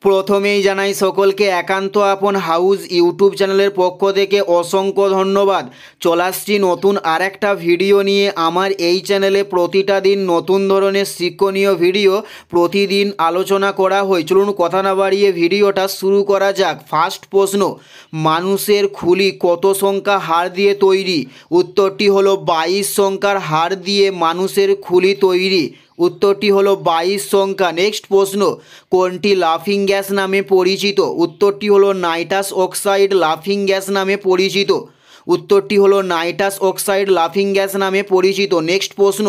প্রথমেই জানাই সকলকে একান্ত আপন হাউস ইউটিউব চ্যানেলের পক্ষ থেকে অসংখ্য ধন্যবাদ। চলে আসছি নতুন আরেকটা ভিডিও নিয়ে। আমার এই চ্যানেলে প্রতিটা দিন নতুন ধরনের শিক্ষণীয় ভিডিও প্রতিদিন আলোচনা করা হয়। চলুন কথা না বাড়িয়ে ভিডিওটা শুরু করা যাক। ফার্স্ট প্রশ্ন, মানুষের খুলি কত সংখ্যা হাড় দিয়ে তৈরি? উত্তরটি হলো 22 সংখ্যার হাড় দিয়ে মানুষের খুলি তৈরি। উত্তরটি হলো 22 সংখ্যা। নেক্সট প্রশ্ন, কোনটি লাফিং গ্যাস নামে পরিচিত? উত্তরটি হলো নাইট্রাস অক্সাইড লাফিং গ্যাস নামে পরিচিত। উত্তরটি হলো নাইট্রাস অক্সাইড লাফিং গ্যাস নামে পরিচিত। নেক্সট প্রশ্ন,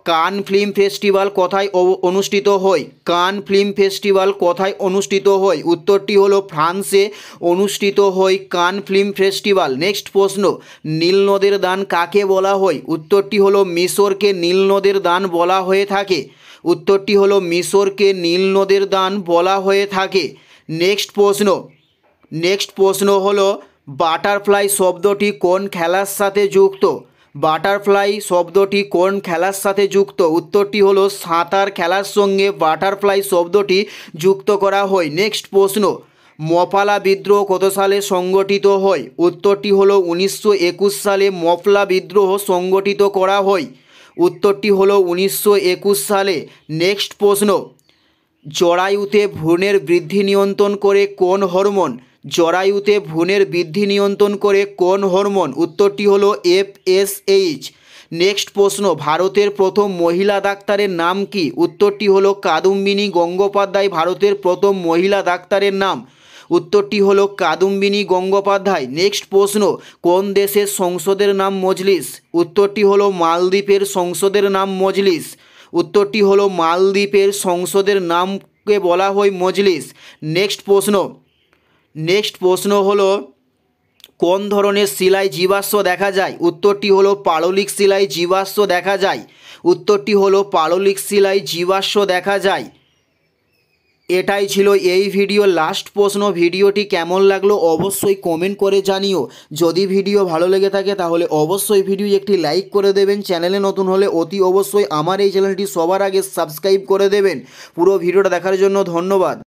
কান ফিল্ম ফেস্টিভ্যাল কোথায় অনুষ্ঠিত হয়? কান ফিল্ম ফেস্টিভ্যাল কোথায় অনুষ্ঠিত হয়? উত্তরটি হলো ফ্রান্সে অনুষ্ঠিত হয় কান ফিল্ম ফেস্টিভ্যাল। নেক্সট প্রশ্ন, নীল নদের দান কাকে বলা হয়? উত্তরটি হলো মিশরকে নীল নদের দান বলা হয়ে থাকে। উত্তরটি হলো মিশরকে নীল নদের দান বলা হয়ে থাকে। নেক্সট প্রশ্ন হলো বাটারফ্লাই শব্দটি কোন খেলার সাথে যুক্ত? বাটারফ্লাই শব্দটি কোন খেলার সাথে যুক্ত? উত্তরটি হলো সাঁতার খেলার সঙ্গে বাটারফ্লাই শব্দটি যুক্ত করা হয়। নেক্সট প্রশ্ন, মফালা বিদ্রোহ কত সালে সংগঠিত হয়? উত্তরটি হলো 1921 সালে মফলা বিদ্রোহ সংগঠিত করা হয়। উত্তরটি হলো 1921 সালে। নেক্সট প্রশ্ন, জরায়ুতে ভ্রূণের বৃদ্ধি নিয়ন্ত্রণ করে কোন হরমোন? জরায়ুতে ভ্রূণের বৃদ্ধি নিয়ন্ত্রণ করে কোন হরমোন? উত্তরটি হলো FSH। নেক্সট প্রশ্ন, ভারতের প্রথম মহিলা ডাক্তারের নাম কি? উত্তরটি হলো কাদম্বিনী গঙ্গোপাধ্যায় ভারতের প্রথম মহিলা ডাক্তারের নাম। উত্তরটি হলো কাদম্বিনী গঙ্গোপাধ্যায়। নেক্সট প্রশ্ন, কোন দেশের সংসদের নাম মজলিস? উত্তরটি হলো মালদ্বীপের সংসদের নাম মজলিস। উত্তরটি হলো মালদ্বীপের সংসদের নামকে বলা হয় মজলিস। নেক্সট প্রশ্ন হলো কোন ধরনের শিলায় জীবাশ্ম দেখা যায়? উত্তরটি হলো পাললিক শিলায় জীবাশ্ম দেখা যায়। উত্তরটি হলো পাললিক শিলায় জীবাশ্ম দেখা যায়। এটাই ছিল এই ভিডিও লাস্ট প্রশ্ন। ভিডিওটি কেমন লাগলো অবশ্যই কমেন্ট করে জানিও। যদি ভিডিও ভালো লেগে থাকে তাহলে অবশ্যই ভিডিও একটি লাইক করে দেবেন। চ্যানেলে নতুন হলে অতি অবশ্যই আমার এই চ্যানেলটি সবার আগে সাবস্ক্রাইব করে দেবেন। পুরো ভিডিওটা দেখার জন্য ধন্যবাদ।